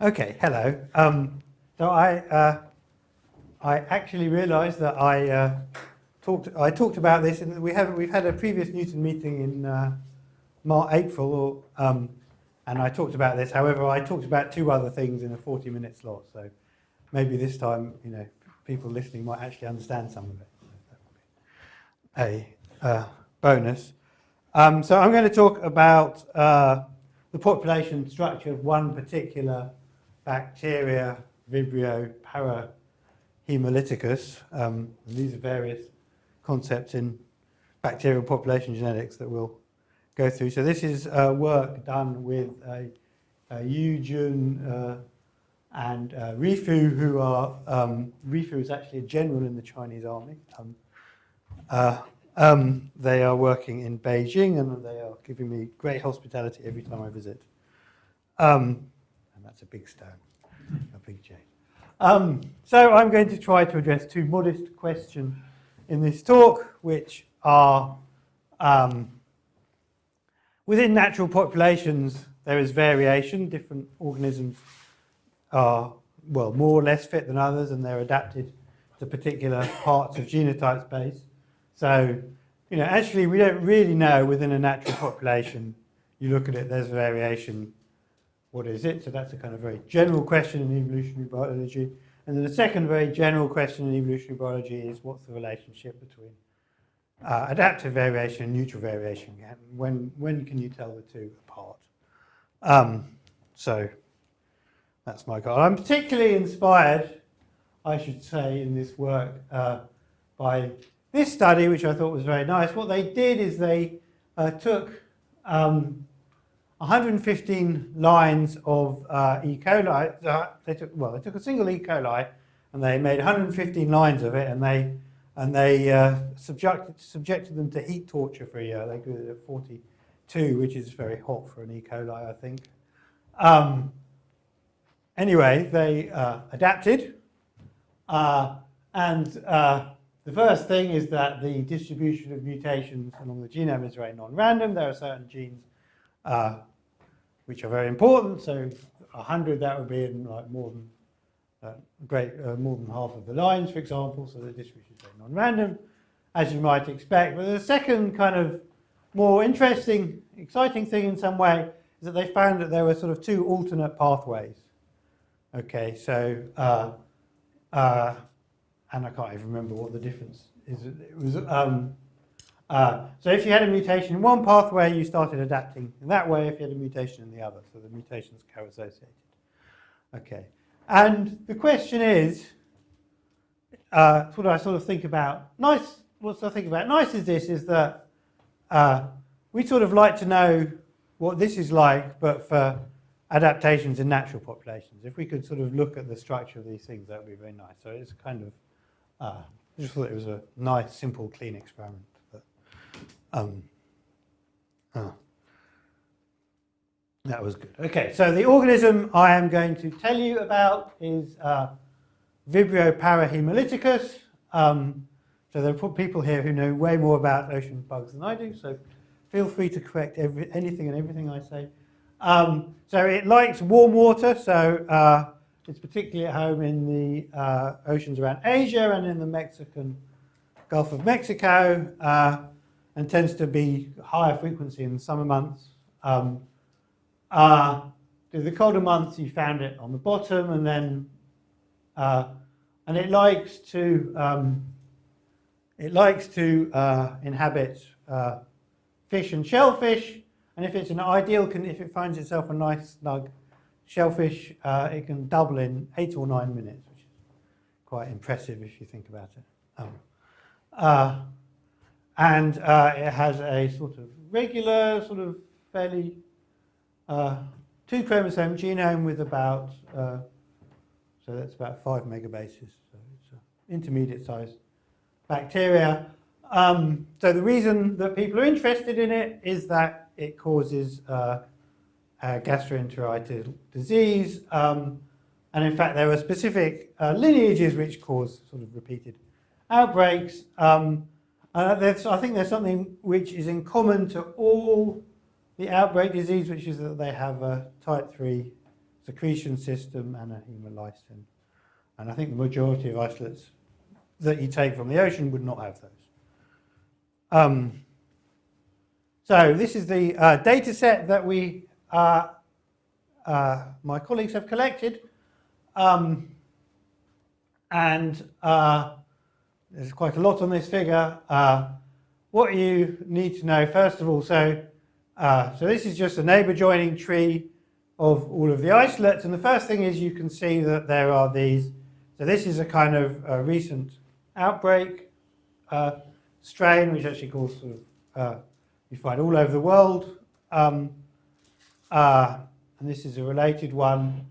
Okay, hello. So I actually realised that I talked about this, and we've had a previous Newton meeting in April, and I talked about this. However, I talked about two other things in a 40-minute slot. So maybe this time, people listening might actually understand some of it. So that would be a bonus. So I'm going to talk about the population structure of one particular bacteria, Vibrio parahemolyticus. And these are various concepts in bacterial population genetics that we'll go through. So this is work done with Yu and Rifu, who are, Rifu is actually a general in the Chinese army. They are working in Beijing, and they are giving me great hospitality every time I visit. And that's a big stone, a big change. So I'm going to try to address two modest questions in this talk, which are, within natural populations, there is variation. Different organisms are, well, more or less fit than others, and they're adapted to particular parts of genotype space. So, actually we don't really know within a natural population. You look at it, there's variation. What is it? So that's a kind of very general question in evolutionary biology. And then the second very general question in evolutionary biology is what's the relationship between adaptive variation and neutral variation? When can you tell the two apart? So that's my goal. I'm particularly inspired, I should say, in this work by this study, which I thought was very nice. What they did is they took 115 lines of E. coli. They took a single E. coli, and they made 115 lines of it, and they subjected them to heat torture for a year. They grew it at 42, which is very hot for an E. coli, I think. Anyway, they adapted, and the first thing is that the distribution of mutations along the genome is very non-random. There are certain genes which are very important. So 100, that would be in like more than half of the lines, for example. So the distribution is very non-random, as you might expect. But the second kind of more interesting, exciting thing in some way is that they found that there were sort of two alternate pathways. Okay, so and I can't even remember what the difference is. It was so if you had a mutation in one pathway, you started adapting in that way. If you had a mutation in the other, so the mutations co-associated. Okay, and the question is, what I sort of think about nice. What I think about nice is this: is that we sort of like to know what this is like, but for adaptations in natural populations. If we could sort of look at the structure of these things, that would be very nice. So it's kind of, I just thought it was a nice, simple, clean experiment. But, that was good. Okay, so the organism I am going to tell you about is Vibrio parahemolyticus. So there are people here who know way more about ocean bugs than I do, so feel free to correct anything and everything I say. So it likes warm water, so it's particularly at home in the oceans around Asia and in the Mexican Gulf of Mexico, and tends to be higher frequency in the summer months. The colder months, you found it on the bottom, and then and it likes to inhabit fish and shellfish. And if it's an ideal, if it finds itself a nice snug shellfish, it can double in 8 or 9 minutes, which is quite impressive if you think about it. And it has a sort of regular, sort of fairly 2-chromosome genome with about, so that's about 5 megabases. So it's an intermediate-sized bacteria. So the reason that people are interested in it is that it causes gastroenteritis disease, and in fact there are specific lineages which cause sort of repeated outbreaks. I think there's something which is in common to all the outbreak disease, which is that they have a type 3 secretion system and a hemolysin. And I think the majority of isolates that you take from the ocean would not have those. So this is the data set that my colleagues have collected. And there's quite a lot on this figure. What you need to know, first of all, so this is just a neighbor joining tree of all of the isolates. And the first thing is you can see that there are these. So this is a kind of recent outbreak strain, which actually causes sort of, you find all over the world. And this is a related one.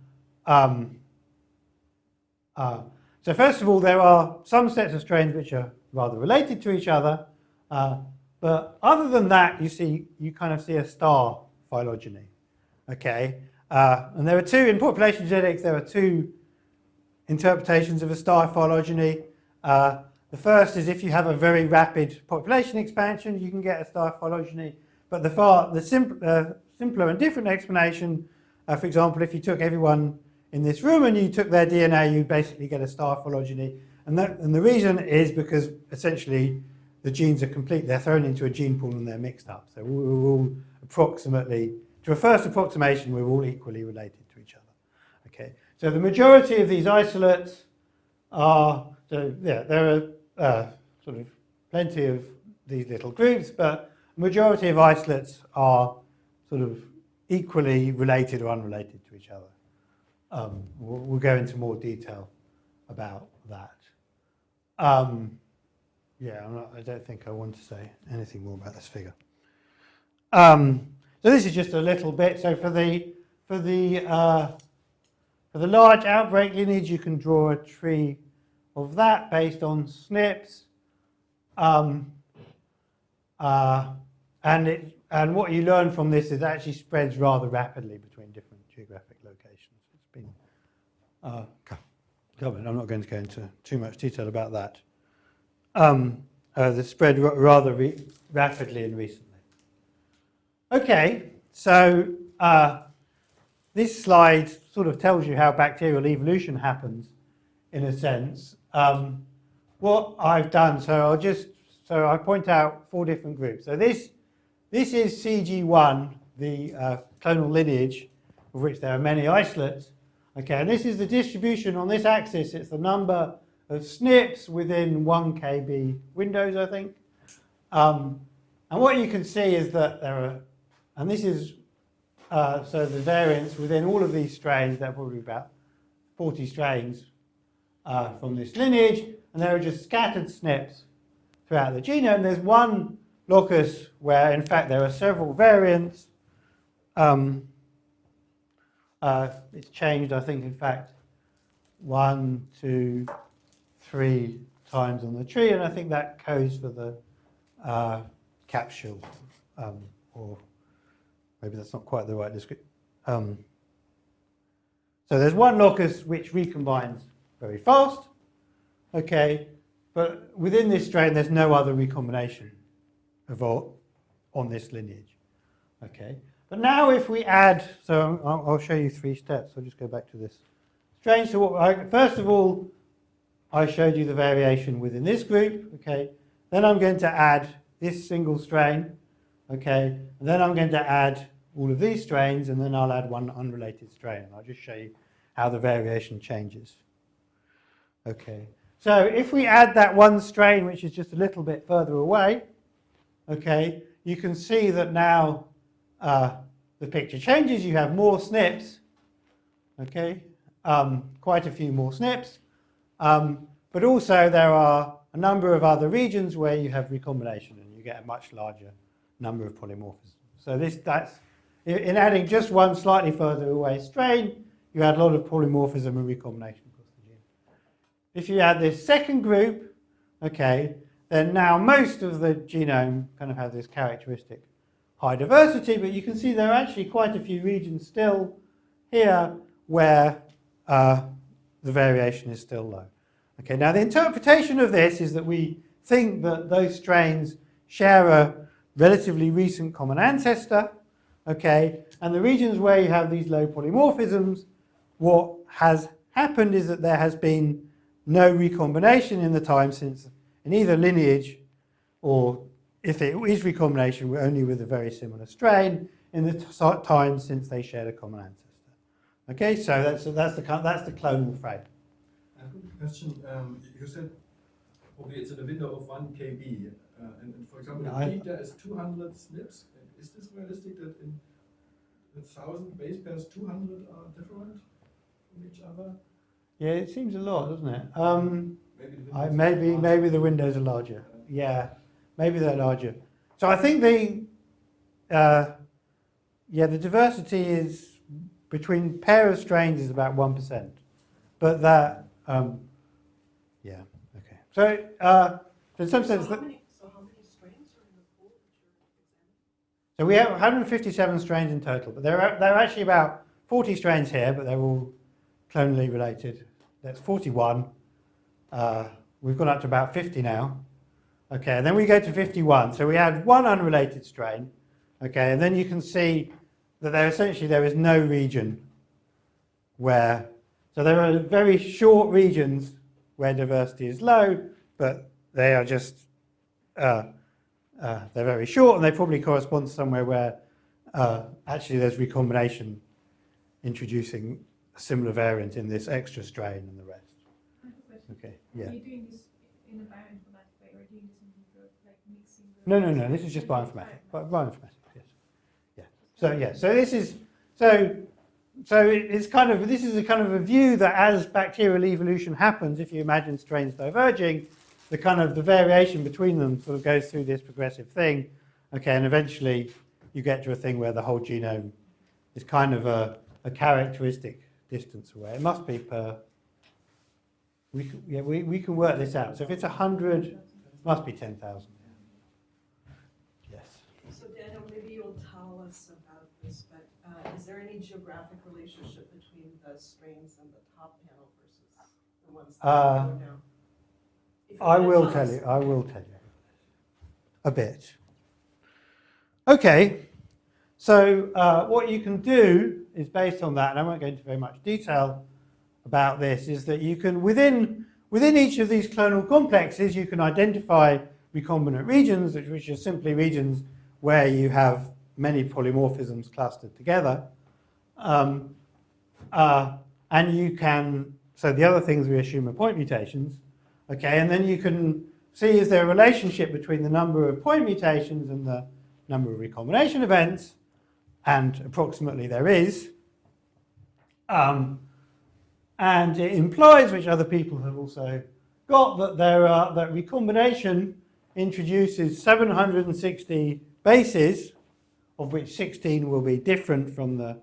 So first of all, there are some sets of strains which are rather related to each other. But other than that, you kind of see a star phylogeny. Okay, and there are two, in population genetics, there are two interpretations of a star phylogeny. The first is if you have a very rapid population expansion, you can get a star phylogeny. But the simpler and different explanation, for example, if you took everyone in this room and you took their DNA, you'd basically get a star phylogeny. And the reason is because essentially the genes are complete, they're thrown into a gene pool and they're mixed up. So we're all approximately, to a first approximation, we're all equally related to each other. Okay, so the majority of these isolates are, so yeah, there are sort of plenty of these little groups, but the majority of isolates are sort of equally related or unrelated to each other. We'll go into more detail about that. Yeah, I don't think I want to say anything more about this figure. So this is just a little bit. So for the large outbreak lineage, you can draw a tree of that based on SNPs. And what you learn from this is it actually spreads rather rapidly between different geographic locations. It's been covered. I'm not going to go into too much detail about that. The spread rather rapidly and recently. Okay, so this slide sort of tells you how bacterial evolution happens, in a sense. What I've done, so I point out 4 different groups. So this is CG1, the clonal lineage, of which there are many isolates. Okay, and this is the distribution on this axis. It's the number of SNPs within 1 kb windows, I think. And what you can see is that there are, and this is, so the variants within all of these strains, there are probably about 40 strains from this lineage, and there are just scattered SNPs throughout the genome. There's one locus where, in fact, there are several variants. It's changed, I think, in fact, 1, 2, 3 times on the tree, and I think that codes for the capsule, or maybe that's not quite the right description. So there's one locus which recombines very fast, okay, but within this strain there's no other recombination on this lineage, okay. But now if we add, so I'll show you 3 steps. I'll just go back to this strain. So first of all, I showed you the variation within this group, okay. Then I'm going to add this single strain, okay. And then I'm going to add all of these strains, and then I'll add one unrelated strain. I'll just show you how the variation changes. Okay. So if we add that one strain, which is just a little bit further away, okay, you can see that now the picture changes. You have more SNPs, okay, quite a few more SNPs, but also there are a number of other regions where you have recombination and you get a much larger number of polymorphisms. So that's in adding just one slightly further away strain, you add a lot of polymorphism and recombination across the genome. If you add this second group, okay, then now most of the genome kind of has this characteristic high diversity, but you can see there are actually quite a few regions still here where the variation is still low. Okay, now the interpretation of this is that we think that those strains share a relatively recent common ancestor, okay, and the regions where you have these low polymorphisms what has happened is that there has been no recombination in the time since in either lineage, or if it is recombination, we're only with a very similar strain in the time since they shared a common ancestor. Okay, so that's the clonal frame. I have a question. You said probably it's in a window of 1 kb, and for example, in wheat there is 200 SNPs. Is this realistic that in 1,000 base pairs 200 are different from each other? Yeah, it seems a lot, doesn't it? Maybe the windows are larger. Yeah, maybe they're larger. So I think the diversity is between pair of strains is about 1%, but that okay. So in some sense, how many strains are in the pool that you're examining? so we have 157 strains in total, but there are actually about 40 strains here, but they're all clonally related. That's 41. We've gone up to about 50 now. Okay, and then we go to 51. So we add one unrelated strain. Okay, and then you can see that there is no region where, so there are very short regions where diversity is low, but they are just, they're very short, and they probably correspond to somewhere where actually there's recombination introducing a similar variant in this extra strain and the rest. I have a question. Okay, yeah. Are you doing this in a bioinformatic way, or are you doing this in vitro, like mixing the... No, this is just bioinformatics. Bioinformatics, yes. Yeah. So this is, so it's kind of, this is a kind of a view that as bacterial evolution happens, if you imagine strains diverging, the variation between them sort of goes through this progressive thing. Okay, and eventually you get to a thing where the whole genome is kind of a characteristic distance away. It must be per, we can work this out. So if it's 100, it must be 10,000. Yes. So Daniel, maybe you'll tell us about this, but is there any geographic relationship between the strains in the top panel versus the ones that go down? I will tell you a bit. Okay, so what you can do is based on that, and I won't go into very much detail about this, is that you can, within each of these clonal complexes, you can identify recombinant regions, which are simply regions where you have many polymorphisms clustered together. And you can, so the other things we assume are point mutations, okay, and then you can see is there a relationship between the number of point mutations and the number of recombination events, and approximately there is. And it implies, which other people have also got, that that recombination introduces 760 bases, of which 16 will be different from the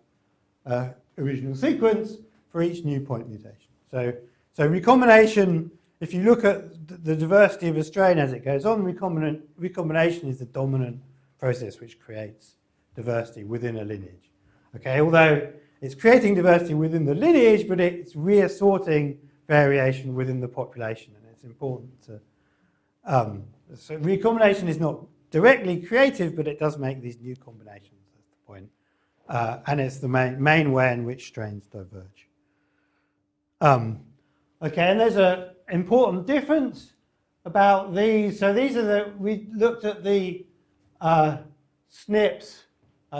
original sequence for each new point mutation. So recombination, if you look at the diversity of a strain as it goes on, recombination is the dominant process which creates diversity within a lineage. Okay, although it's creating diversity within the lineage, but it's reassorting variation within the population, and it's important to. So recombination is not directly creative, but it does make these new combinations. That's the point, and it's the main way in which strains diverge. Okay, and there's an important difference about these. So these are we looked at the SNPs.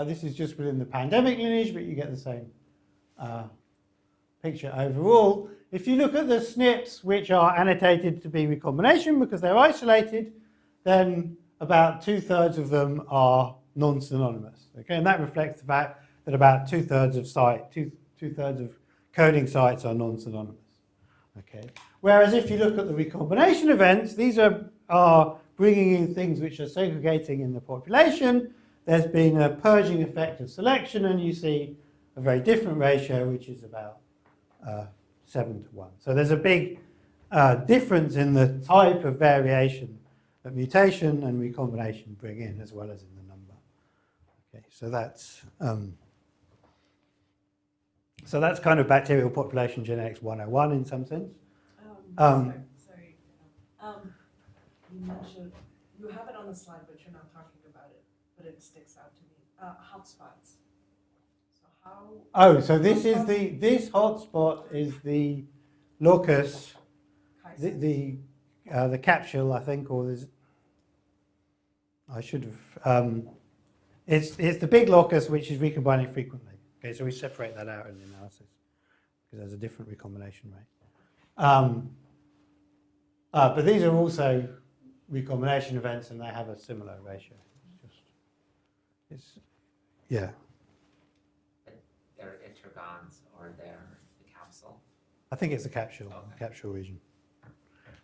This is just within the pandemic lineage, but you get the same picture overall. If you look at the SNPs which are annotated to be recombination because they're isolated, then about 2/3 of them are non-synonymous. Okay, and that reflects the fact that about 2/3 of coding sites are non-synonymous. Okay, whereas if you look at the recombination events, these are bringing in things which are segregating in the population. There's been a purging effect of selection, and you see a very different ratio, which is about 7:1. So there's a big difference in the type of variation that mutation and recombination bring in, as well as in the number. Okay, so that's kind of bacterial population genetics 101 in some sense. Sorry. You mentioned, you have it on the slide, but you're not talking about it, but it sticks out to me. Hotspots. So Oh, so this hotspot is the locus, the capsule, I think, or there's. I should have. It's the big locus which is recombining frequently. Okay, so we separate that out in the analysis because there's a different recombination rate. But these are also recombination events, and they have a similar ratio. Yeah. They're intergons or they're the capsule? I think it's the capsule, Okay. capsule region.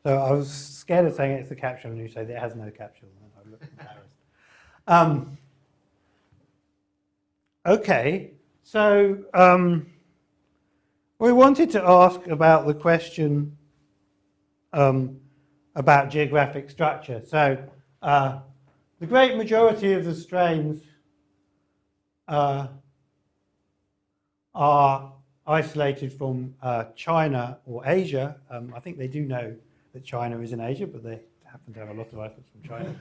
So I was scared of saying it's the capsule, and you say that it has no capsule. And I looked embarrassed. Okay, so we wanted to ask about the question about geographic structure. So the great majority of the strains are isolated from China or Asia. I think they do know that China is in Asia, but they happen to have a lot of isolates from China.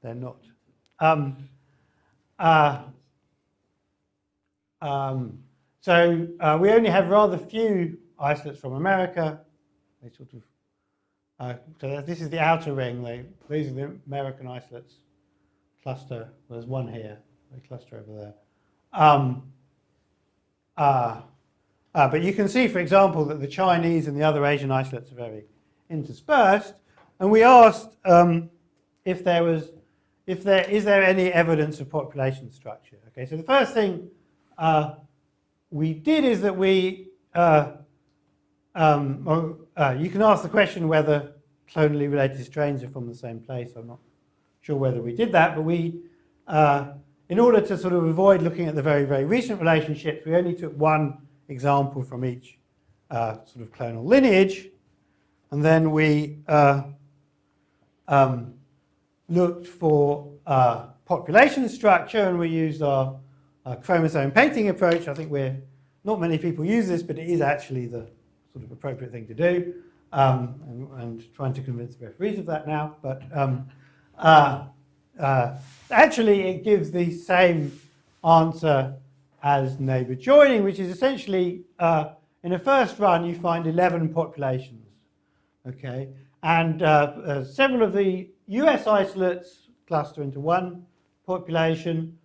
They're not. So we only have rather few isolates from America. They sort of. So this is the outer ring. These are the American isolates cluster. There's one here. They cluster over there. But you can see, for example, that the Chinese and the other Asian isolates are very interspersed. And we asked is there any evidence of population structure? Okay, so the first thing we did is that we you can ask the question whether clonally related strains are from the same place. I'm not sure whether we did that, but we, in order to sort of avoid looking at the very, very recent relationships, we only took one example from each sort of clonal lineage, and then we looked for population structure, and we used our chromosome painting approach. I think not many people use this, but it is actually the sort of appropriate thing to do, and trying to convince the referees of that now. But actually, it gives the same answer as neighbor joining, which is essentially, in a first run, you find 11 populations. Okay, and several of the US isolates cluster into one population.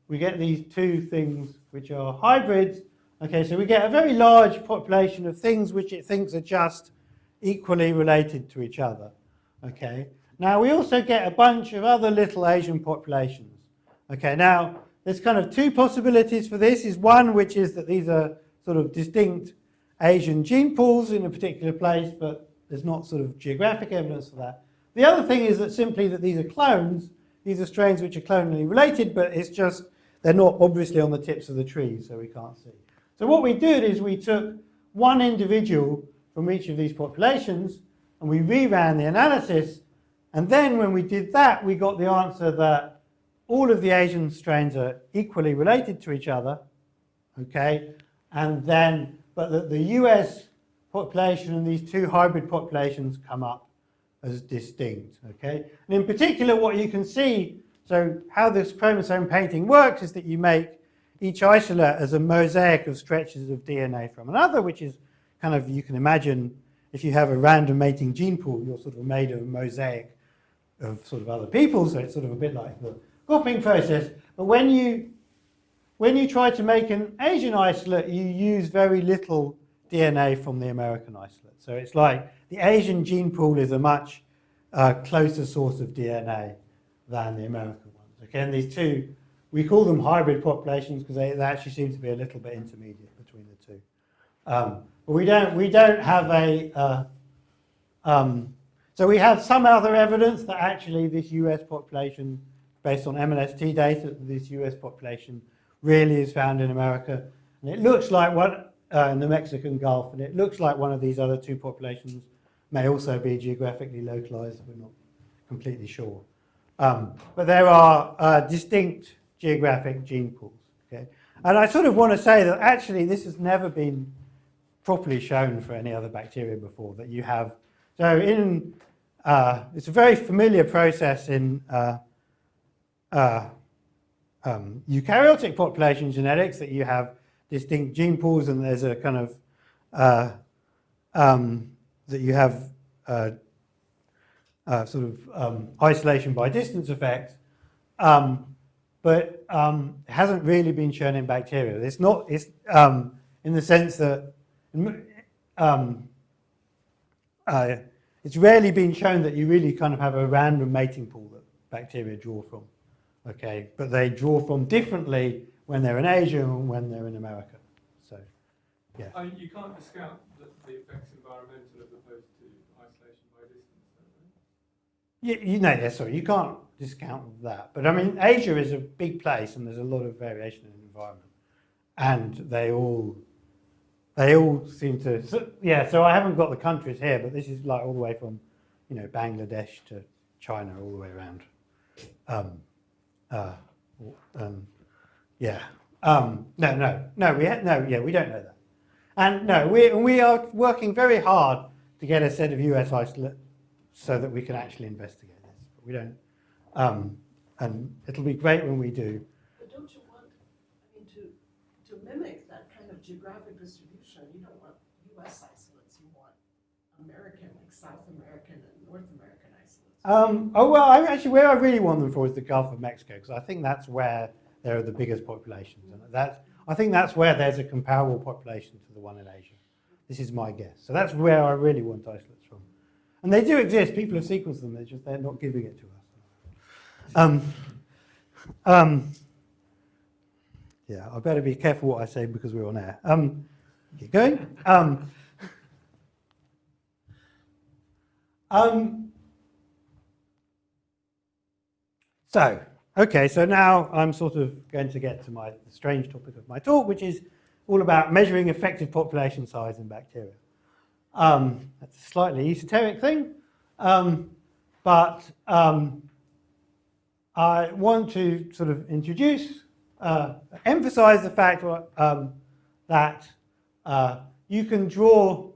We get these two things which are hybrids. Okay, so we get a very large population of things which it thinks are just equally related to each other. Okay, now we also get a bunch of other little Asian populations. Okay, now there's kind of two possibilities for this. Is one which is that these are sort of distinct Asian gene pools in a particular place, but there's not sort of geographic evidence for that. The other thing is that simply that these are clones. These are strains which are clonally related, but it's just they're not obviously on the tips of the trees, so we can't see. So what we did is we took one individual from each of these populations and we reran the analysis, and then when we did that, we got the answer that all of the Asian strains are equally related to each other, okay, and then, but that the US population and these two hybrid populations come up as distinct, okay? And in particular, what you can see, so how this chromosome painting works is that you make each isolate as a mosaic of stretches of DNA from another, which is kind of, you can imagine, if you have a random mating gene pool, you're sort of made of a mosaic of sort of other people, so it's sort of a bit like the grouping process. But when you try to make an Asian isolate, you use very little DNA from the American isolate. So it's like the Asian gene pool is a much closer source of DNA than the American ones. Okay, and these two, we call them hybrid populations because they actually seem to be a little bit intermediate between the two. But we don't have a. So we have some other evidence that actually this US population, based on MLST data, that this US population really is found in America, and it looks like one in the Mexican Gulf, and it looks like one of these other two populations may also be geographically localized. We're not completely sure. But there are distinct geographic gene pools. Okay? And I sort of want to say that actually this has never been properly shown for any other bacteria before, that you have. So it's a very familiar process in eukaryotic population genetics, that you have distinct gene pools and there's a kind of that you have sort of isolation by distance effect, but it hasn't really been shown in bacteria. It's not. It's in the sense that it's rarely been shown that you really kind of have a random mating pool that bacteria draw from. Okay, but they draw from differently when they're in Asia and when they're in America. So, yeah. You can't discount the effects environmental as opposed to isolation by distance, Yeah, sorry, you can't discount that. But I mean, Asia is a big place and there's a lot of variation in the environment. And they all seem to, so I haven't got the countries here, but this is like all the way from, Bangladesh to China, all the way around. We don't know that. And no, we are working very hard to get a set of US isolates so that we can actually investigate this. But we don't, and it'll be great when we do. But don't you want, to mimic that kind of geographic distribution, you don't want US isolates, you want American, like South American and North American isolates. Where I really want them for is the Gulf of Mexico, because I think that's where there are the biggest populations. And I think that's where there's a comparable population to the one in Asia. This is my guess. So that's where I really want isolates from. And they do exist. People have sequenced them. They're not giving it to us. I better be careful what I say because we're on air. Keep going. So now I'm sort of going to get to the strange topic of my talk, which is all about measuring effective population size in bacteria. That's a slightly esoteric thing, but I want to sort of emphasize the fact that you can draw.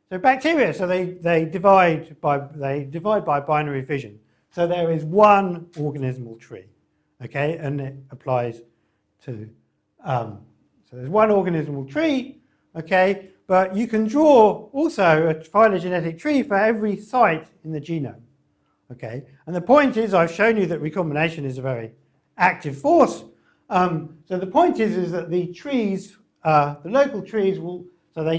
Bacteria. So they divide by binary fission. So there is one organismal tree, okay, and it applies to. So there's one organismal tree, okay, but you can draw also a phylogenetic tree for every site in the genome, okay. And the point is, I've shown you that recombination is a very active force. So the point is that the trees, the local trees they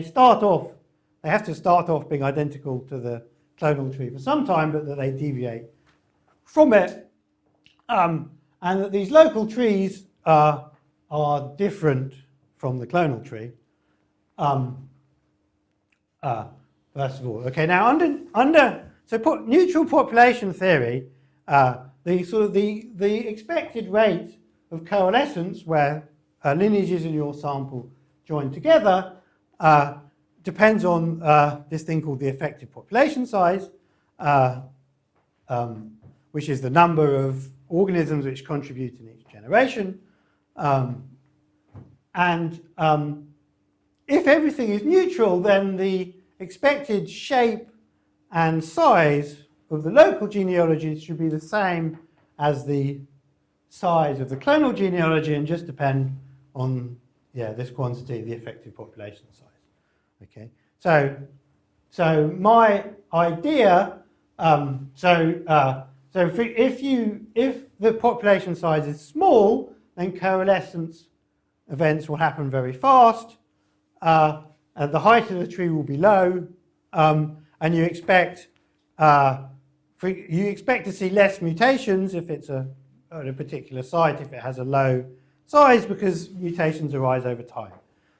have to start off being identical to the clonal tree for some time, but that they deviate from it, and that these local trees are different from the clonal tree. First of all, okay. Now, neutral population theory, the expected rate of coalescence, where lineages in your sample join together, depends on this thing called the effective population size, which is the number of organisms which contribute in each generation. If everything is neutral, then the expected shape and size of the local genealogy should be the same as the size of the clonal genealogy and just depend on this quantity, the effective population size. Okay, so my idea, if the population size is small, then coalescence events will happen very fast. And the height of the tree will be low, and you expect to see less mutations if it's at a particular site if it has a low size, because mutations arise over time.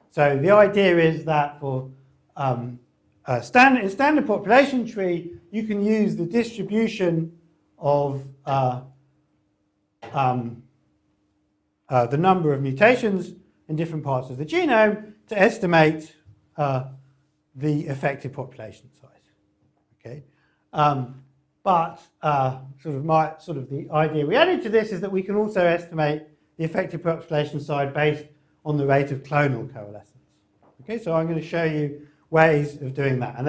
So the idea is that for standard population tree, you can use the distribution of the number of mutations in different parts of the genome to estimate the effective population size. Okay, but the idea we added to this is that we can also estimate the effective population size based on the rate of clonal coalescence. Okay, so I'm going to show you ways of doing that, and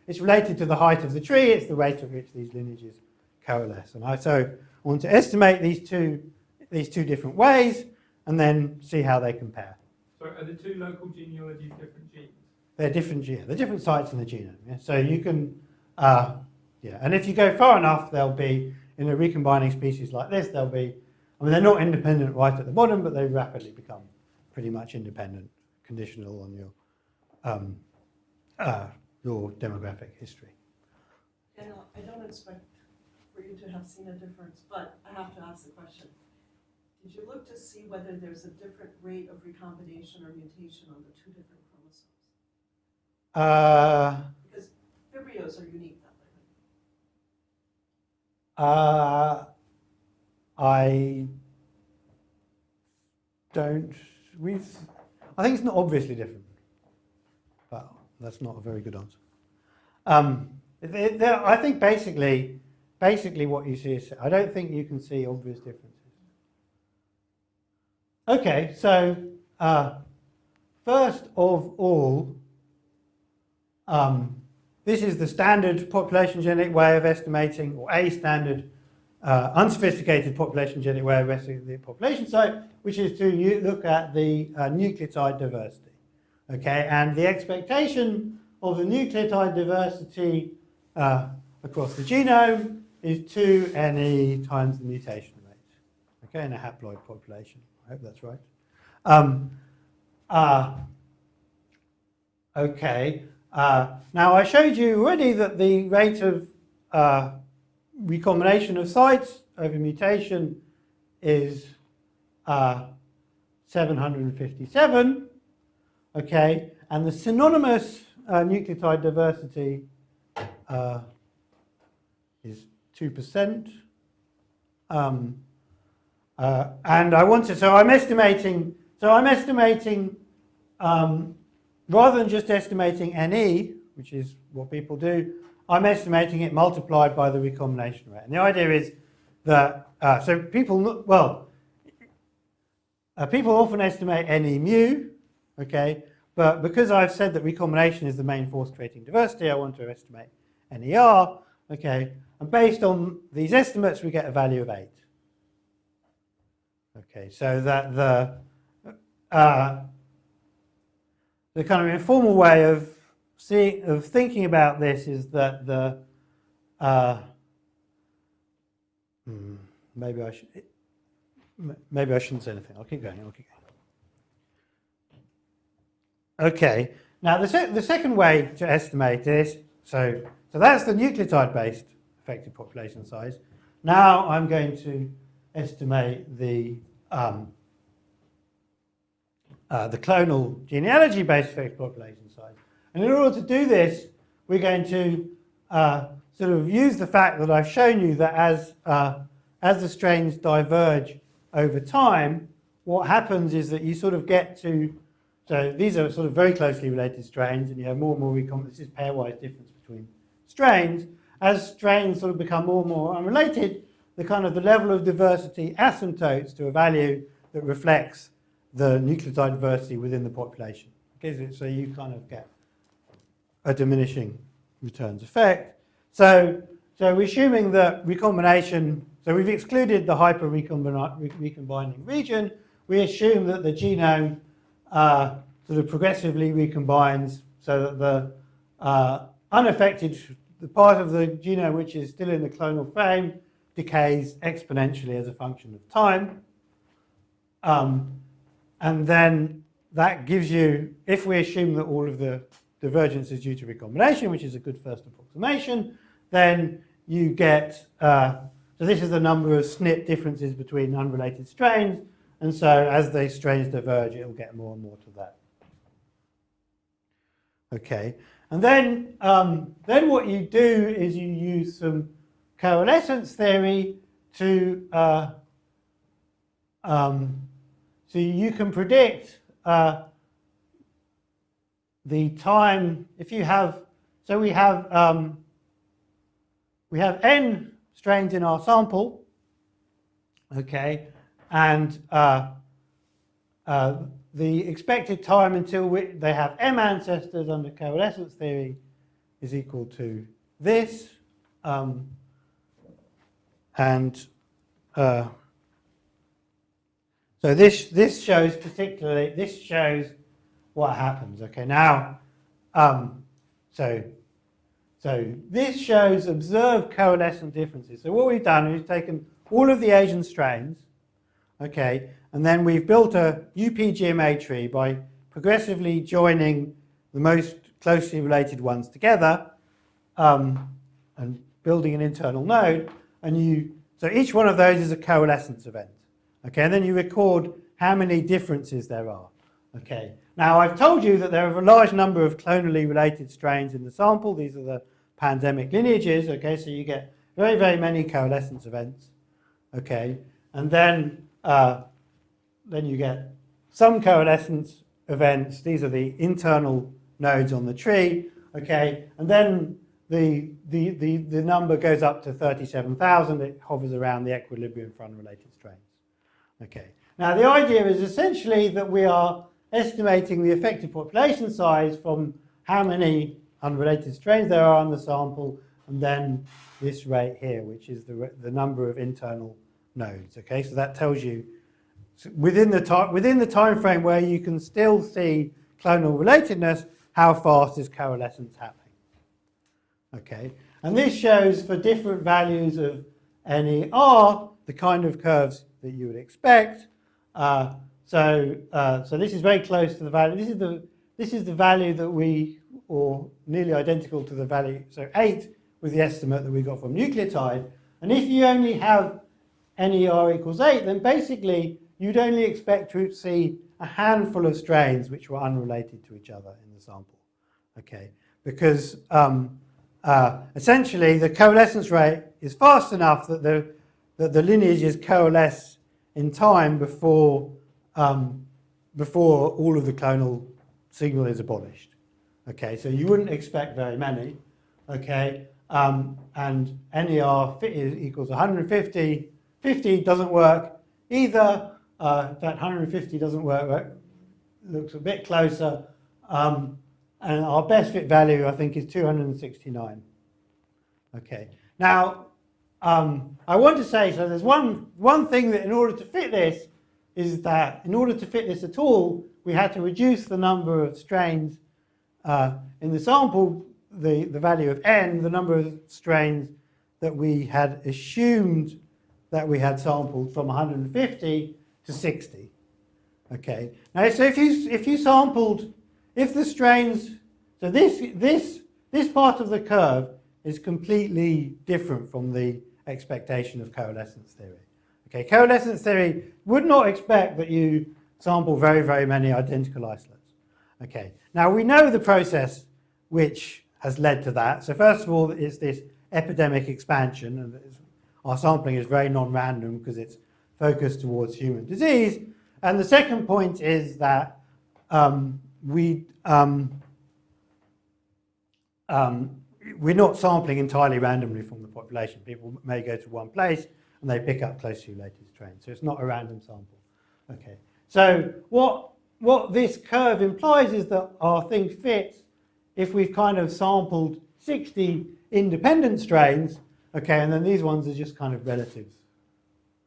it's related to the height of the tree. It's the rate at which these lineages coalesce. And so I want to estimate these two different ways and then see how they compare. So are the two local genealogies different genes? They're different sites in the genome. Yeah? So you can, and if you go far enough, they'll be, in a recombining species like this, they'll be, I mean, they're not independent right at the bottom, but they rapidly become pretty much independent, conditional on your demographic history. And I don't expect for you to have seen a difference, but I have to ask the question. Did you look to see whether there's a different rate of recombination or mutation on the two different chromosomes? Because Vibrios are unique that way. I don't. I think it's not obviously different, but that's not a very good answer. I think basically what you see is, I don't think you can see obvious differences. Okay, so first of all, this is the standard population genetic way of estimating, or a standard unsophisticated population genetic way of estimating the population size, which is to look at the nucleotide diversity. Okay, and the expectation of the nucleotide diversity across the genome is 2Ne times the mutation rate. Okay, in a haploid population. I hope that's right. Okay. Now I showed you already that the rate of recombination of sites over mutation is 757. Okay, and the synonymous nucleotide diversity is 2%. And I wanted, so I'm estimating, rather than just estimating NE, which is what people do, I'm estimating it multiplied by the recombination rate. And the idea is that, so people often estimate NE mu, okay, but because I've said that recombination is the main force creating diversity, I want to estimate NER, okay, and based on these estimates, we get a value of 8. Okay, so that the kind of informal way of thinking about this is that the maybe I shouldn't say anything. I'll keep going. Okay. Now the second way to estimate this, so that's the nucleotide-based effective population size. Now I'm going to estimate the clonal genealogy-based effective population size. And in order to do this, we're going to sort of use the fact that I've shown you that as the strains diverge over time, what happens is that you sort of get to, so these are sort of very closely related strains, and you have more and more this is pairwise difference between strains. As strains sort of become more and more unrelated, the level of diversity asymptotes to a value that reflects the nucleotide diversity within the population. Okay, so you kind of get a diminishing returns effect. So we're assuming that recombination, so we've excluded the hyper-recombining region. We assume that the genome sort of progressively recombines so that the unaffected, the part of the genome which is still in the clonal frame, decays exponentially as a function of time. And then that gives you, if we assume that all of the divergence is due to recombination, which is a good first approximation, then you get, so this is the number of SNP differences between unrelated strains, and so as the strains diverge, it will get more and more to that. Okay, and then what you do is you use some coalescence theory to, so you can predict the time, if you have, so we have n strains in our sample, okay, and the expected time until they have m ancestors under coalescence theory is equal to this. and so this shows what happens. Okay, now so this shows observed coalescent differences. So what we've done is we've taken all of the Asian strains, okay, and then we've built a UPGMA tree by progressively joining the most closely related ones together and building an internal node. So each one of those is a coalescence event, okay, and then you record how many differences there are, okay. Now I've told you that there are a large number of clonally related strains in the sample. These are the pandemic lineages, okay, so you get very, very many coalescence events, okay, and then you get some coalescence events. These are the internal nodes on the tree, okay, and then the number goes up to 37,000. It hovers around the equilibrium for unrelated strains, okay. Now the idea is essentially that we are estimating the effective population size from how many unrelated strains there are in the sample, and then this rate here, which is the number of internal nodes. Okay, so that tells you within the time frame where you can still see clonal relatedness, how fast is coalescence happening. Okay, and this shows for different values of NER the kind of curves that you would expect. So this is very close to the value. This is the value that or nearly identical to the value. So 8 was the estimate that we got from nucleotide. And if you only have NER equals 8, then basically you'd only expect to see a handful of strains which were unrelated to each other in the sample. Okay, because essentially the coalescence rate is fast enough that the lineages coalesce in time before all of the clonal signal is abolished. Okay, so you wouldn't expect very many. Okay, and NER equals 150. 50 doesn't work either. That 150 doesn't work. Looks a bit closer. And our best fit value, I think, is 269. Okay. Now, I want to say, so there's one thing that in order to fit this is that in order to fit this at all, we had to reduce the number of strains in the sample, the value of n, the number of strains that we had assumed that we had sampled from 150 to 60. Okay. Now, so if you sampled, if the strains, so this part of the curve is completely different from the expectation of coalescence theory. Okay, coalescence theory would not expect that you sample very, very many identical isolates. Okay, now we know the process which has led to that. So first of all, it's this epidemic expansion, and our sampling is very non-random because it's focused towards human disease. And the second point is that we're not sampling entirely randomly from the population. People may go to one place and they pick up closely related strains. So it's not a random sample. Okay. So what this curve implies is that our thing fits if we've kind of sampled 60 independent strains, okay, and then these ones are just kind of relatives,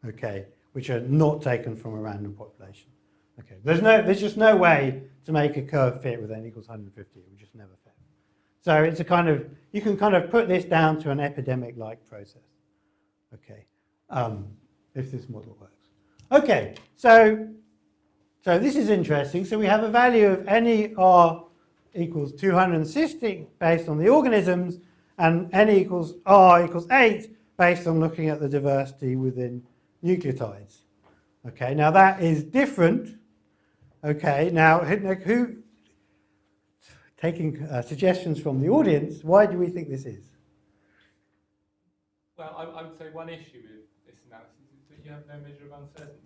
okay, which are not taken from a random population. Okay. There's just no way to make a curve fit with n equals 150. It would just never fit. So it's a kind of, you can kind of put this down to an epidemic-like process, okay, if this model works. Okay, so this is interesting. So we have a value of NER equals 260 based on the organisms, and N equals R equals 8 based on looking at the diversity within nucleotides. Okay, now that is different. Okay, now who taking suggestions from the audience, why do we think this is? Well, I would say one issue with this analysis is that you have no measure of uncertainty.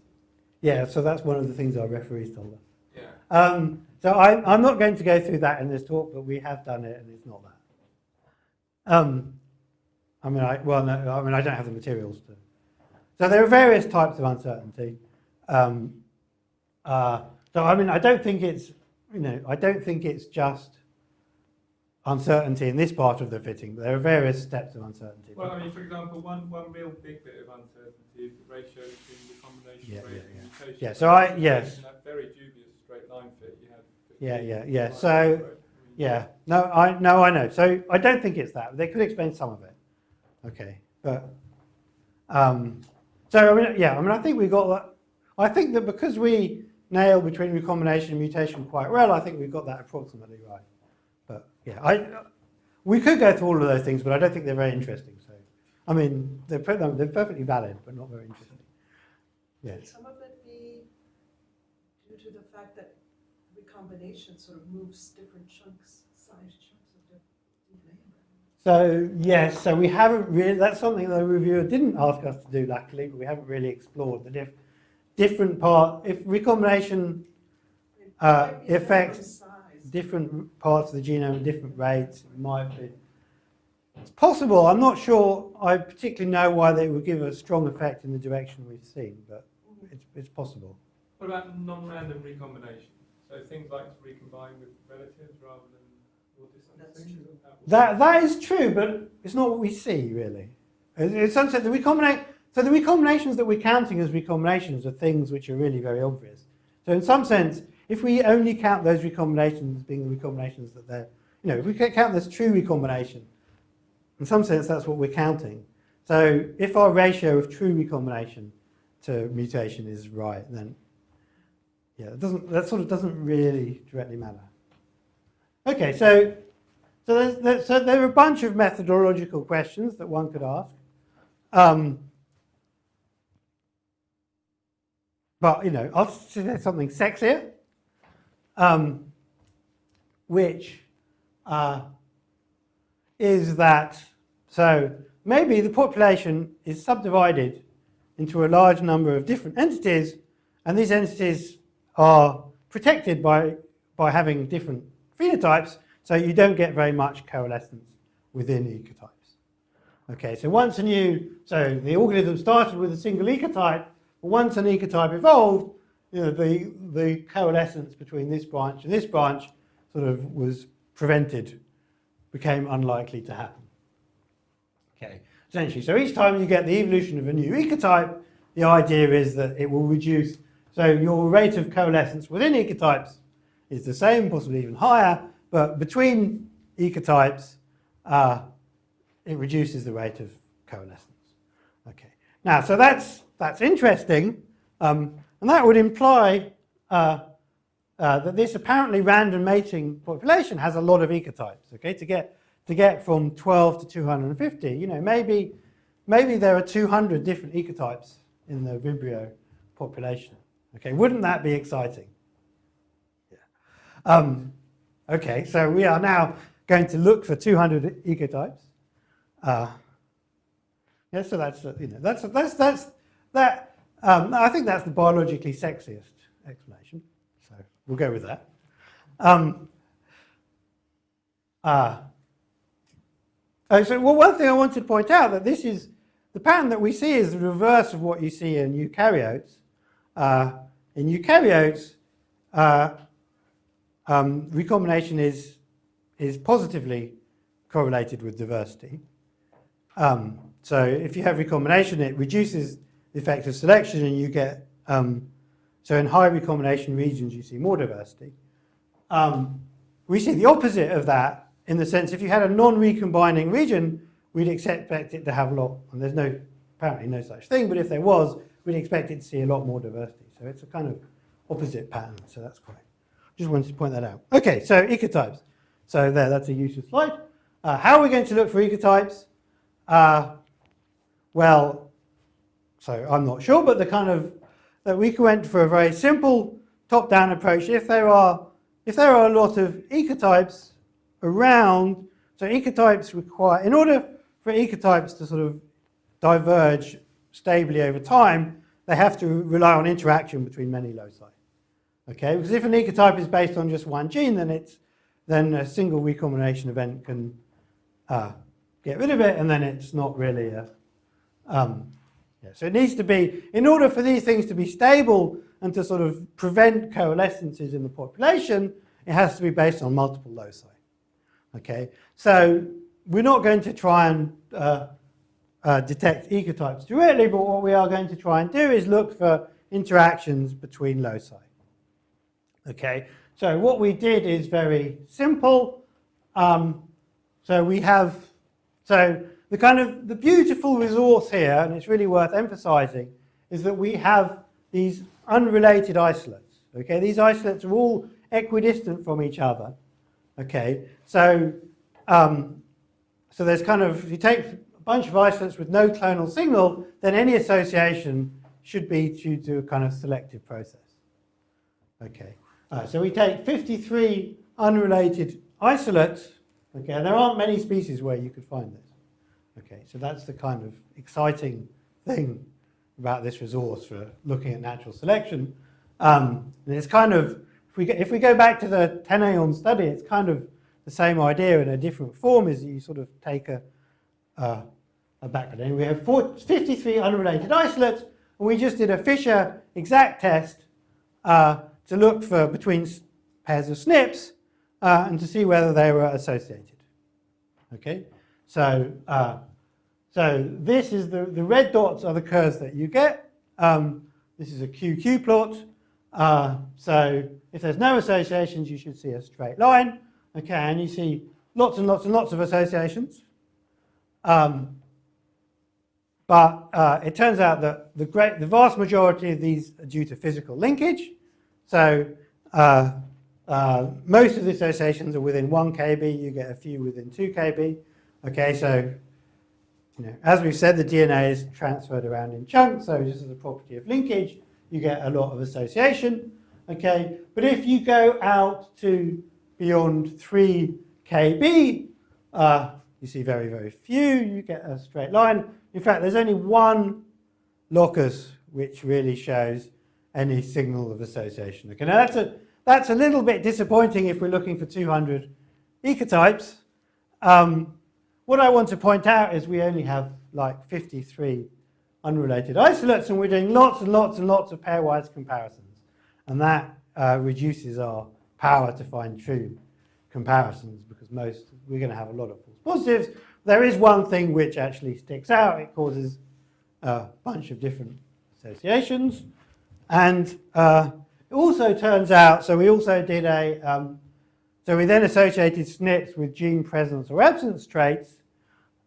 Yeah, so that's one of the things our referees told us. Yeah. So I'm not going to go through that in this talk, but we have done it, and it's not that. I don't have the materials to. So there are various types of uncertainty. So I mean, I don't think it's, I don't think it's just uncertainty in this part of the fitting, but there are various steps of uncertainty. Well, I mean, for example, one real big bit of uncertainty is the ratio between the combination Yeah, rate yeah, and yeah. mutation. Yeah, so yes. In that very dubious straight line fit, you had. Yeah. So, yeah, no, I know. So I don't think it's that. They could explain some of it. Okay, but so I think we got that. I think that because we nailed between recombination and mutation quite well, I think we've got that approximately right. But yeah, we could go through all of those things, but I don't think they're very interesting. So, I mean, they're perfectly valid, but not very interesting. Yeah. Could some of it be due to the fact that recombination sort of moves different size chunks of DNA? So yes, so we haven't really. That's something the reviewer didn't ask us to do, luckily, but we haven't really explored the different part. If recombination affects different parts of the genome at different rates, it might be. It's possible. I'm not sure. I particularly know why they would give a strong effect in the direction we've seen, but it's possible. What about non-random recombination? So things like to recombine with relatives rather than more distant That's things? true. That is true, but it's not what we see really. In some sense, the recombinations that we're counting as recombinations are things which are really very obvious. So in some sense, if we only count those recombinations as being the recombinations that they're, if we count this true recombination, in some sense that's what we're counting. So if our ratio of true recombination to mutation is right, then that sort of doesn't really directly matter. Okay, so there are a bunch of methodological questions that one could ask. But, I'll say something sexier, which is that, so maybe the population is subdivided into a large number of different entities, and these entities are protected by having different phenotypes, so you don't get very much coalescence within ecotypes. Okay, so so the organism started with a single ecotype, but once an ecotype evolved, the coalescence between this branch and this branch sort of was prevented, became unlikely to happen. Okay, essentially, so each time you get the evolution of a new ecotype, the idea is that it will reduce, so your rate of coalescence within ecotypes is the same, possibly even higher, but between ecotypes, it reduces the rate of coalescence. Okay. Now, so that's interesting, and that would imply that this apparently random mating population has a lot of ecotypes. Okay, to get from 12 to 250, maybe there are 200 different ecotypes in the Vibrio population. Okay, wouldn't that be exciting? Yeah. Okay, so we are now going to look for 200 ecotypes. Yeah, so that's that. I think that's the biologically sexiest explanation. So we'll go with that. So one thing I wanted to point out that this is the pattern that we see is the reverse of what you see in eukaryotes. In eukaryotes, recombination is positively correlated with diversity. So if you have recombination, it reduces the effect of selection, and you get so in high recombination regions you see more diversity. We see the opposite of that in the sense if you had a non-recombining region, we'd expect it to have a lot, and there's apparently no such thing, but if there was, we'd expect it to see a lot more diversity. So it's a kind of opposite pattern, so that's quite, just wanted to point that out. Okay, so ecotypes. So that's a useful slide. How are we going to look for ecotypes? Well, so I'm not sure, but that we went for a very simple top-down approach. If there are a lot of ecotypes around, so ecotypes require, in order for ecotypes to sort of diverge stably over time, they have to rely on interaction between many loci. Okay, because if an ecotype is based on just one gene, then a single recombination event can get rid of it, and then it's not really so it needs to be, in order for these things to be stable and to sort of prevent coalescences in the population, it has to be based on multiple loci. Okay, so we're not going to try and detect ecotypes directly, but what we are going to try and do is look for interactions between loci. Okay, so what we did is very simple. So we have, so the beautiful resource here, and it's really worth emphasizing, is that we have these unrelated isolates. Okay, these isolates are all equidistant from each other. Okay, so so there's if you take a bunch of isolates with no clonal signal, then any association should be due to a kind of selective process. Okay, so we take 53 unrelated isolates. Okay, and there aren't many species where you could find this. Okay, so that's the kind of exciting thing about this resource for looking at natural selection. And it's if we go back to the Tenayon study, it's kind of the same idea in a different form, is you sort of take a background. And we have 53 unrelated isolates, and we just did a Fisher exact test to look for between pairs of SNPs and to see whether they were associated. Okay, so this is the red dots are the curves that you get. This is a QQ plot. So if there's no associations, you should see a straight line. Okay, and you see lots and lots and lots of associations. But it turns out that the vast majority of these are due to physical linkage. So most of the associations are within 1 kb. You get a few within 2 kb. Okay, so as we've said, the DNA is transferred around in chunks. So just as a property of linkage, you get a lot of association. Okay, but if you go out to beyond 3 kb, you see very, very few. You get a straight line. In fact, there's only one locus which really shows any signal of association. Okay, now that's a little bit disappointing if we're looking for 200 ecotypes. What I want to point out is we only have like 53 unrelated isolates, and we're doing lots and lots and lots of pairwise comparisons. And that reduces our power to find true comparisons, because we're going to have a lot of false positives. There is one thing which actually sticks out. It causes a bunch of different associations. And it also turns out, so we also did so we then associated SNPs with gene presence or absence traits,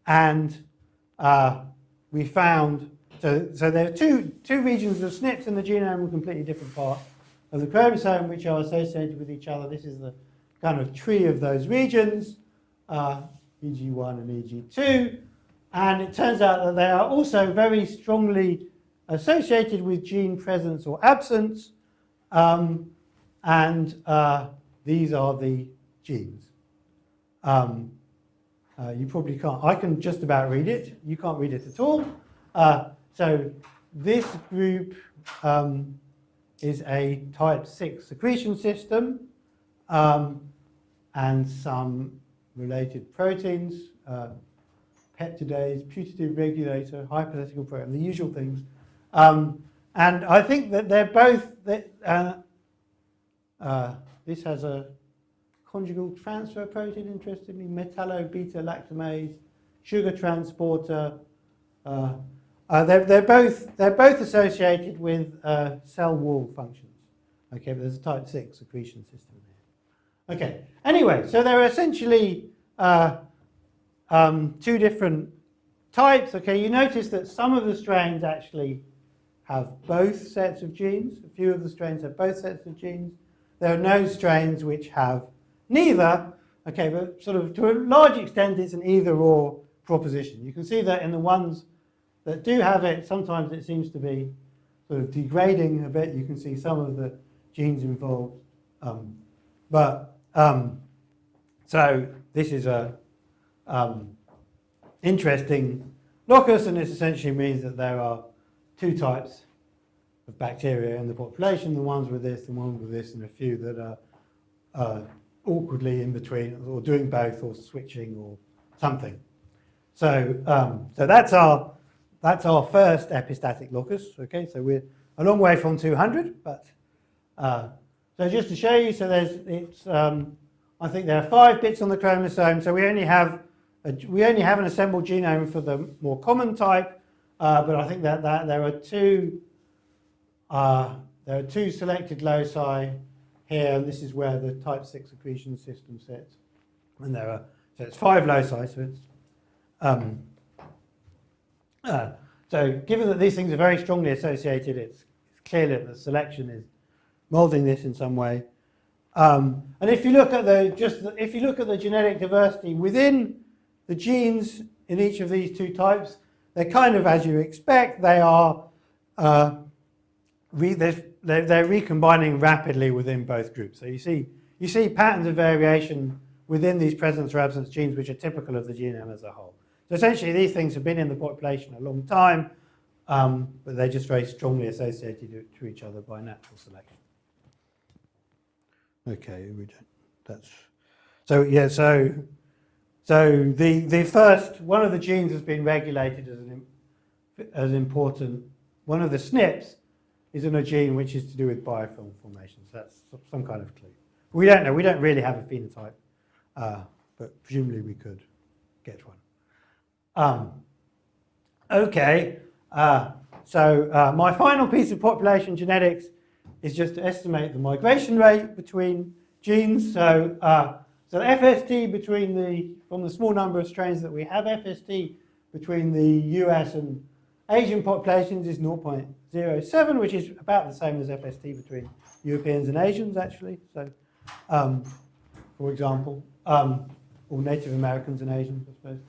and we found, so there are two regions of SNPs in the genome, a completely different part of the chromosome, which are associated with each other. This is the kind of tree of those regions, EG1 and EG2, and it turns out that they are also very strongly associated with gene presence or absence, and these are the genes. You probably can't, I can just about read it, you can't read it at all. So this group is a type 6 secretion system, and some related proteins, peptidase, putative regulator, hypothetical protein, the usual things. And I think that they're both, this has a conjugal transfer protein, interestingly, metallo-beta-lactamase, sugar transporter. They're both associated with cell wall functions. Okay, but there's a type 6 secretion system there. Okay, anyway, so there are essentially two different types. Okay, you notice that some of the strains actually have both sets of genes. A few of the strains have both sets of genes. There are no strains which have neither. Okay, but sort of to a large extent it's an either-or proposition. You can see that in the ones that do have it, sometimes it seems to be sort of degrading a bit. You can see some of the genes involved. So this is a interesting locus, and this essentially means that there are two types of bacteria in the population, the ones with this, the ones with this, and a few that are awkwardly in between, or doing both, or switching, or something. So, so that's our first epistatic locus. Okay, so we're a long way from 200, but so just to show you, so it's I think there are 5 bits on the chromosome, so we only have an assembled genome for the more common type, but I think that there are two selected loci here, and this is where the type 6 accretion system sits. And so it's 5 loci, so it's so given that these things are very strongly associated, it's clear that the selection is molding this in some way. And if you look at the genetic diversity within the genes in each of these two types, they're kind of as you expect. They are they're recombining rapidly within both groups. So you see patterns of variation within these presence or absence genes, which are typical of the genome as a whole. So essentially, these things have been in the population a long time, but they're just very strongly associated to each other by natural selection. Okay, we don't. That's so yeah. So the first one of the genes has been regulated as important. One of the SNPs is in a gene which is to do with biofilm formation. So that's some kind of clue. We don't know. We don't really have a phenotype, but presumably we could get one. Okay. So my final piece of population genetics is just to estimate the migration rate between genes. So the FST from the small number of strains that we have, FST between the US and Asian populations is 0.07, which is about the same as FST between Europeans and Asians, actually. So, for example, or Native Americans and Asians, I suppose.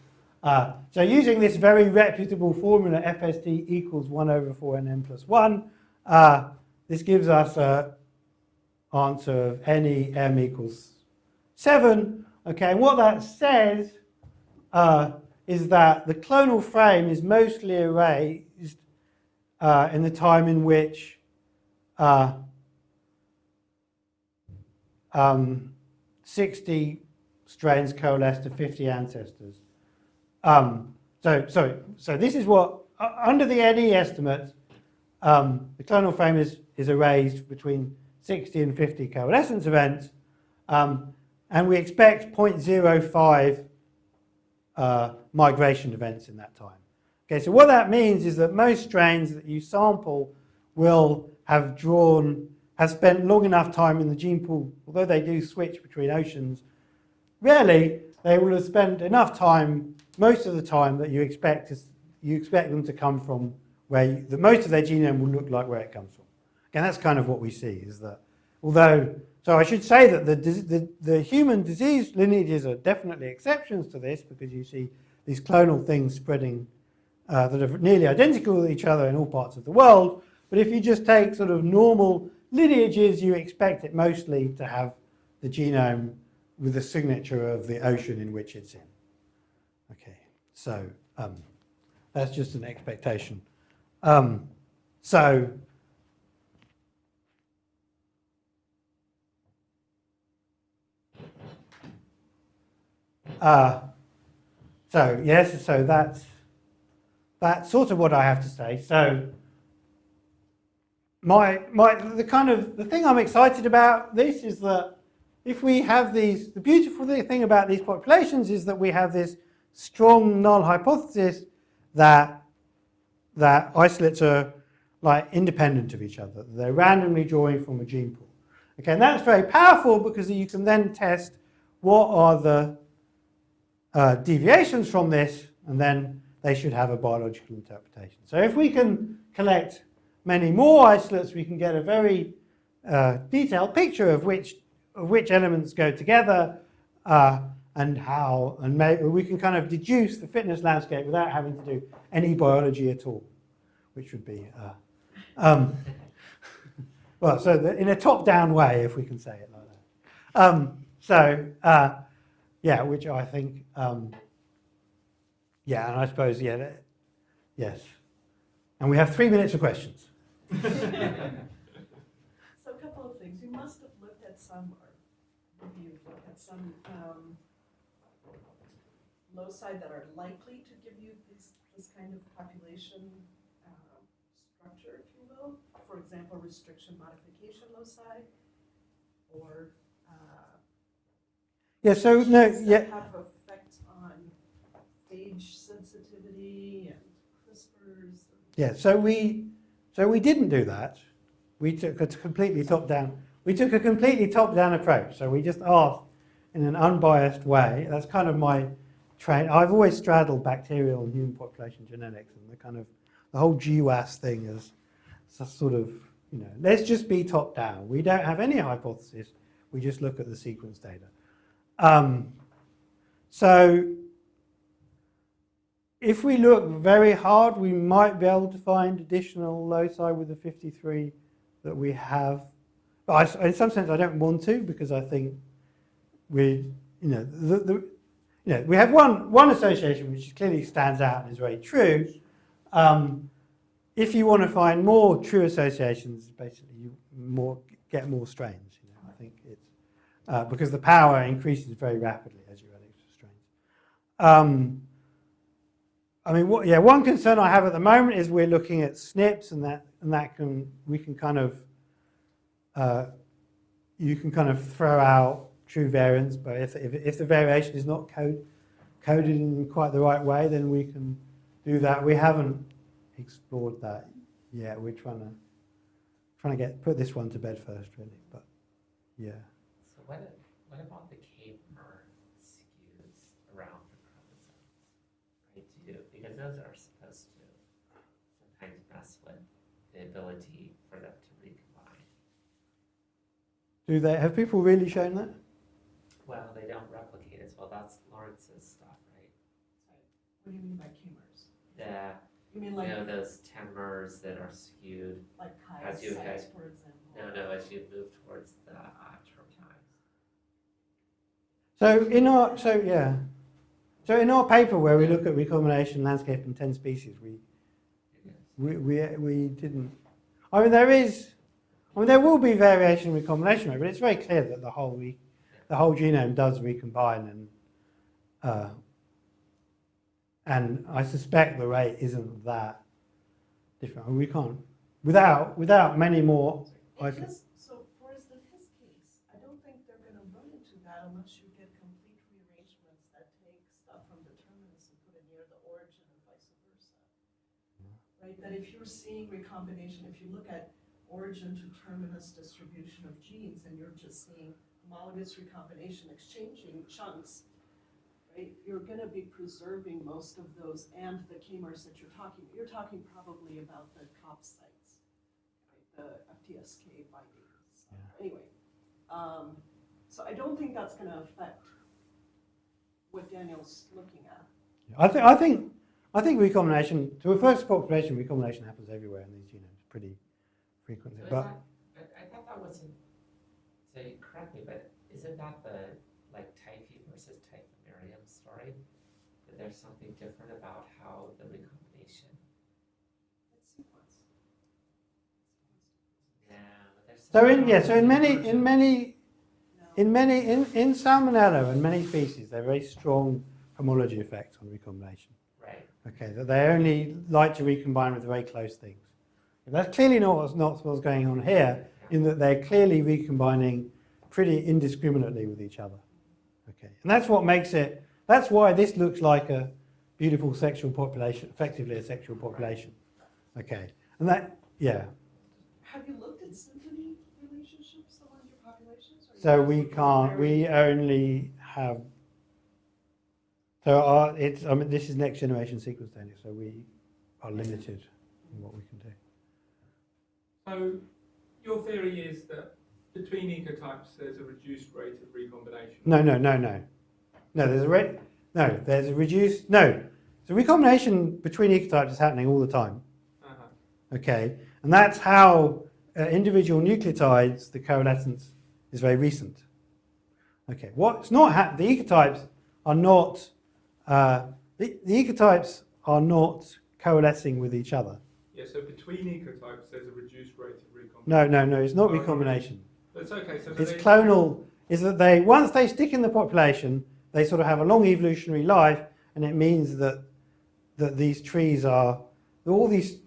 So using this very reputable formula, FST equals 1/4nm plus 1, this gives us an answer of NEM equals 7. Okay, and what that says is that the clonal frame is mostly erased in the time in which 60 strains coalesce to 50 ancestors. So this is what, under the NE estimate, the clonal frame is erased between 60 and 50 coalescence events, and we expect 0.05 migration events in that time. Okay, so what that means is that most strains that you sample will have spent long enough time in the gene pool, although they do switch between oceans. Rarely, they will have spent enough time, most of the time, that you expect them to come from where most of their genome will look like where it comes from. And that's kind of what we see, is that so I should say that the human disease lineages are definitely exceptions to this, because you see these clonal things spreading that are nearly identical with each other in all parts of the world. But if you just take sort of normal lineages, you expect it mostly to have the genome with the signature of the ocean in which it's in. Okay, so that's just an expectation. Yes, so that's sort of what I have to say. So the thing I'm excited about this is that if we have the beautiful thing about these populations is that we have this strong null hypothesis that isolates are like independent of each other. They're randomly drawing from a gene pool. Okay, and that's very powerful because you can then test what are the deviations from this, and then they should have a biological interpretation. So if we can collect many more isolates, we can get a very detailed picture of which elements go together and how, and maybe we can kind of deduce the fitness landscape without having to do any biology at all, which would be well, so in a top-down way, if we can say it like that. Yeah, which I think, yeah, and I suppose, yeah, yes. And we have 3 minutes for questions. So a couple of things. You must have looked at some, or maybe you've looked at some loci that are likely to give you this kind of population structure, if you will. For example, restriction modification loci, or Yeah, so no, Genes yeah, that have effects on age sensitivity and CRISPRs. yeah. So we didn't do that. We took a completely top-down. We took a completely top-down approach. So we just asked in an unbiased way. That's kind of my train. I've always straddled bacterial and human population genetics, and the whole GWAS thing is sort of, let's just be top-down. We don't have any hypothesis. We just look at the sequence data. So if we look very hard, we might be able to find additional loci with the 53 that we have. But in some sense, I don't want to, because I think we have one association which clearly stands out and is very true. If you want to find more true associations, basically you get more strains. I think it's because the power increases very rapidly as you add extra strains. One concern I have at the moment is we're looking at SNPs, and you can kind of throw out true variants, but if the variation is not coded in quite the right way, then we can do that. We haven't explored that yet. We're trying to put this one to bed first, really. But yeah. So what about the K-mer skews around the chromosomes? Right? Because those are supposed to sometimes mess with the ability for them to recombine. Have people really shown that? Well, they don't replicate as well. That's Lawrence's stuff, right? What do you mean by chimers? You mean like those temers that are skewed like as you head, sites, for example? no, as you move towards the terminals. So in our paper where we look at recombination landscape in 10 species, we didn't. There will be variation in recombination rate, but it's very clear that the whole genome does recombine, and I suspect the rate isn't that different. We can't without many more. For instance, his case, I don't think they're going to run into that unless you get complete rearrangements that take stuff from the terminus and put it near the origin and vice versa. Right? That if you're seeing recombination, if you look at origin to terminus distribution of genes and you're just seeing homologous recombination exchanging chunks, right, you're going to be preserving most of those and the K-mers that you're talking probably about the COP sites, right, the FTSK bindings. Yeah. Anyway, so I don't think that's going to affect what Daniel's looking at. I think recombination, to a first population, recombination happens everywhere in these genomes pretty frequently. So but I thought that wasn't, so you correct me, but isn't that the Typhi versus Typhimurium story? That there's something different about how the recombination. It's sequence. Yeah, but in Salmonella and many species, there are very strong homology effects on recombination. Right. Okay, that they only like to recombine with very close things. That's clearly not what's going on here, in that they're clearly recombining pretty indiscriminately with each other. Okay, and that's what makes it. That's why this looks like a beautiful sexual population, effectively a sexual population. Okay, and that, yeah. Have you looked at symphony relationships among your populations? So we can't. We only have. So this is next generation sequence data, so we are limited in what we can do. So your theory is that between ecotypes there's a reduced rate of recombination? No. There's a rate. No, there's a reduced. No, so recombination between ecotypes is happening all the time. Okay, and that's how individual nucleotides, the coalescence is very recent. Okay, what's not happening? The ecotypes are not. The ecotypes are not coalescing with each other. Yeah, so between ecotypes there's a reduced rate of recombination. No, it's not recombination. That's okay. So it's clonal. Is that once they stick in the population, they sort of have a long evolutionary life, and it means that these trees are all these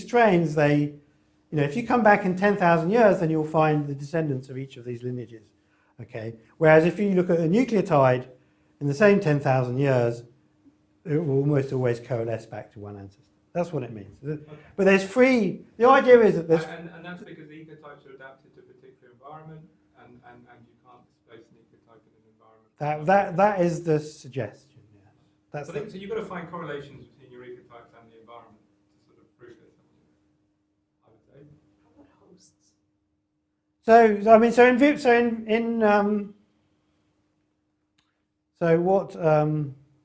strains. If you come back in 10,000 years, then you'll find the descendants of each of these lineages. Okay, whereas if you look at a nucleotide in the same 10,000 years, it will almost always coalesce back to one ancestor. That's what it means. But there's free. The idea is that there's. And that's because ecotypes are adapted to a particular environment, and you can't displace an ecotype in an environment. That is the suggestion. Yeah. That's So, so you've got to find correlations between your ecotypes and the environment to sort of prove this, I would say. How about hosts? So I mean,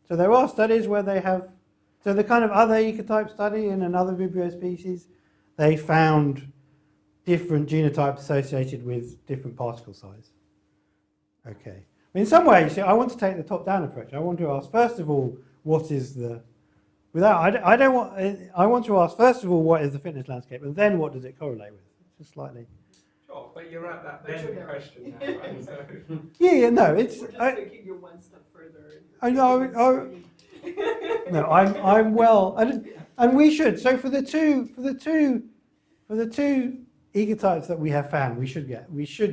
so there are studies where they have, so the kind of other ecotype study in another Vibrio species, they found different genotypes associated with different particle size. Okay. In some ways, I want to take the top-down approach. I want to ask, first of all, what is the, I want to ask, first of all, what is the fitness landscape, and then what does it correlate with? Just slightly. Sure, but you're at that then question now, right? So. Yeah, no, it's. We're just thinking you're one step further. I know. No, I'm well, and we should. So for the two ecotypes that we have found, we should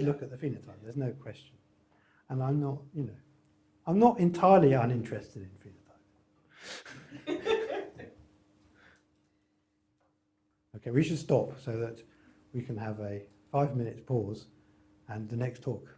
look at the phenotype. There's no question. And I'm not entirely uninterested in phenotype. Okay, we should stop so that we can have a 5 minute pause and the next talk.